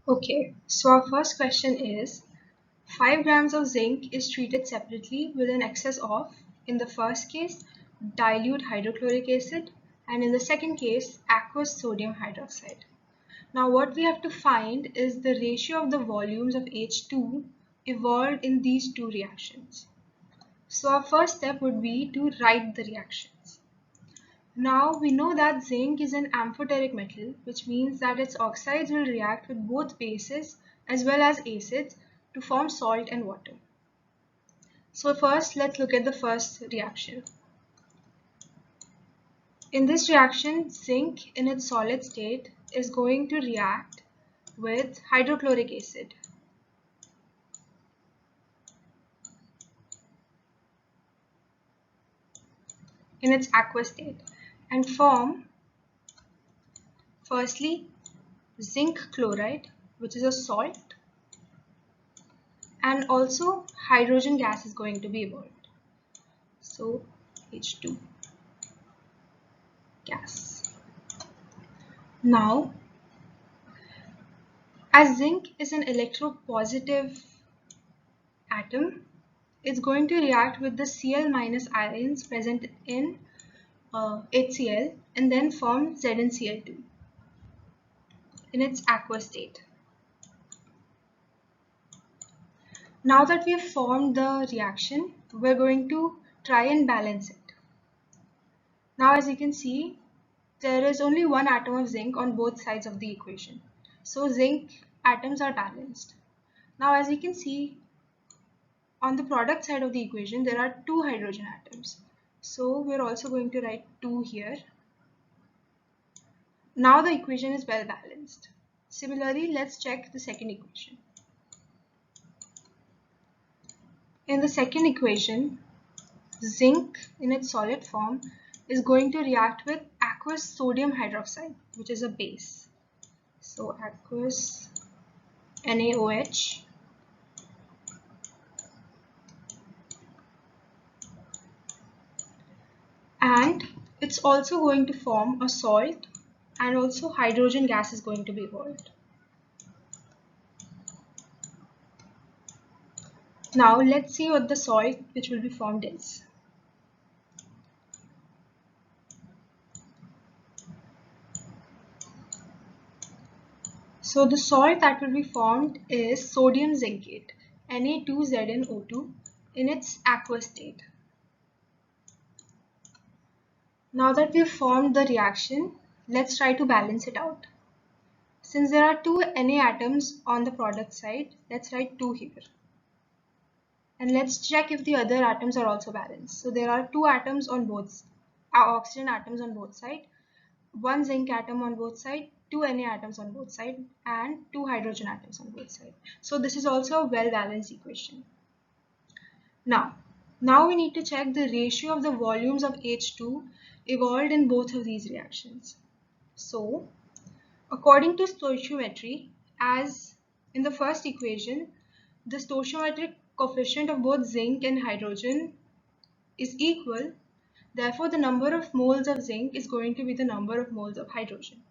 Okay, so our first question is 5 grams of zinc is treated separately with an excess of, in the first case, dilute hydrochloric acid, and in the second case, aqueous sodium hydroxide. Now what we have to find is the ratio of the volumes of H2 evolved in these two reactions. So our first step would be to write the reactions. Now we know that zinc is an amphoteric metal, which means that its oxides will react with both bases as well as acids to form salt and water. So first, let's look at the first reaction. In this reaction, zinc in its solid state is going to react with hydrochloric acid. In its aqueous state and form firstly zinc chloride, which is a salt, and also hydrogen gas is going to be evolved. So H2 gas. Now, as zinc is an electropositive atom, it's going to react with the Cl- ions present in HCl and then form ZnCl2 in its aqueous state. Now that we have formed the reaction, we're going to try and balance it. Now as you can see, there is only one atom of zinc on both sides of the equation. So zinc atoms are balanced. Now as you can see, on the product side of the equation, there are two hydrogen atoms. So we're also going to write 2 here. Now the equation is well balanced. Similarly, let's check the second equation. In the second equation, zinc in its solid form is going to react with aqueous sodium hydroxide, which is a base. So aqueous NaOH and it's also going to form a salt and also hydrogen gas is going to be evolved. Now let's see what the salt which will be formed is. So the salt that will be formed is sodium zincate, Na2ZnO2 in its aqueous state. Now that we've formed the reaction, let's try to balance it out. Since there are two Na atoms on the product side, let's write 2 here. And let's check if the other atoms are also balanced. So there are 2 atoms on both, oxygen atoms on both sides, 1 zinc atom on both sides, 2 Na atoms on both sides, and 2 hydrogen atoms on both sides. So this is also a well balanced equation. Now we need to check the ratio of the volumes of H2 evolved in both of these reactions. So according to stoichiometry, as in the first equation, the stoichiometric coefficient of both zinc and hydrogen is equal. Therefore, the number of moles of zinc is going to be the number of moles of hydrogen.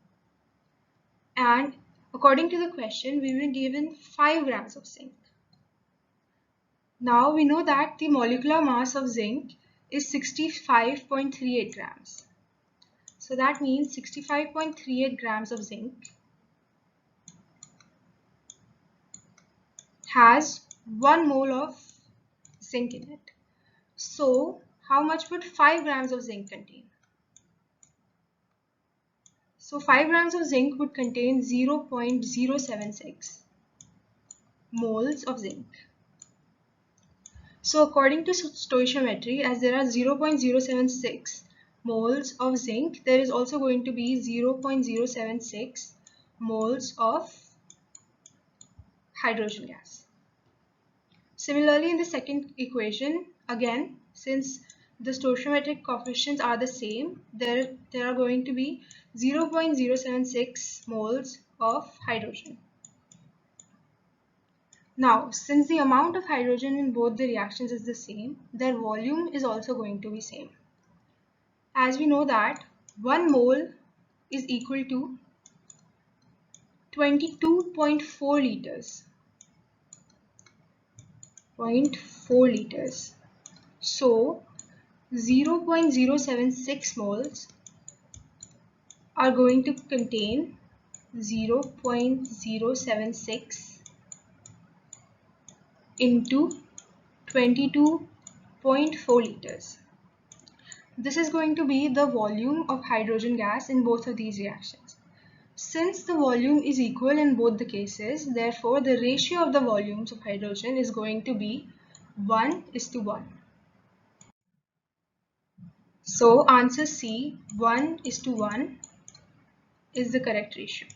And according to the question, we were given 5 grams of zinc. Now we know that the molecular mass of zinc is 65.38 grams. So that means 65.38 grams of zinc has 1 mole of zinc in it. So how much would 5 grams of zinc contain? So 5 grams of zinc would contain 0.076 moles of zinc. So according to stoichiometry, as there are 0.076 moles of zinc, there is also going to be 0.076 moles of hydrogen gas. Similarly, in the second equation, again, since the stoichiometric coefficients are the same, there are going to be 0.076 moles of hydrogen. Now, since the amount of hydrogen in both the reactions is the same, their volume is also going to be same. As we know that 1 mole is equal to 22.4 liters. 0.4 liters. So 0.076 moles are going to contain 0.076 into 22.4 liters. This is going to be the volume of hydrogen gas in both of these reactions. Since the volume is equal in both the cases, therefore the ratio of the volumes of hydrogen is going to be 1:1. So answer C, 1:1 is the correct ratio.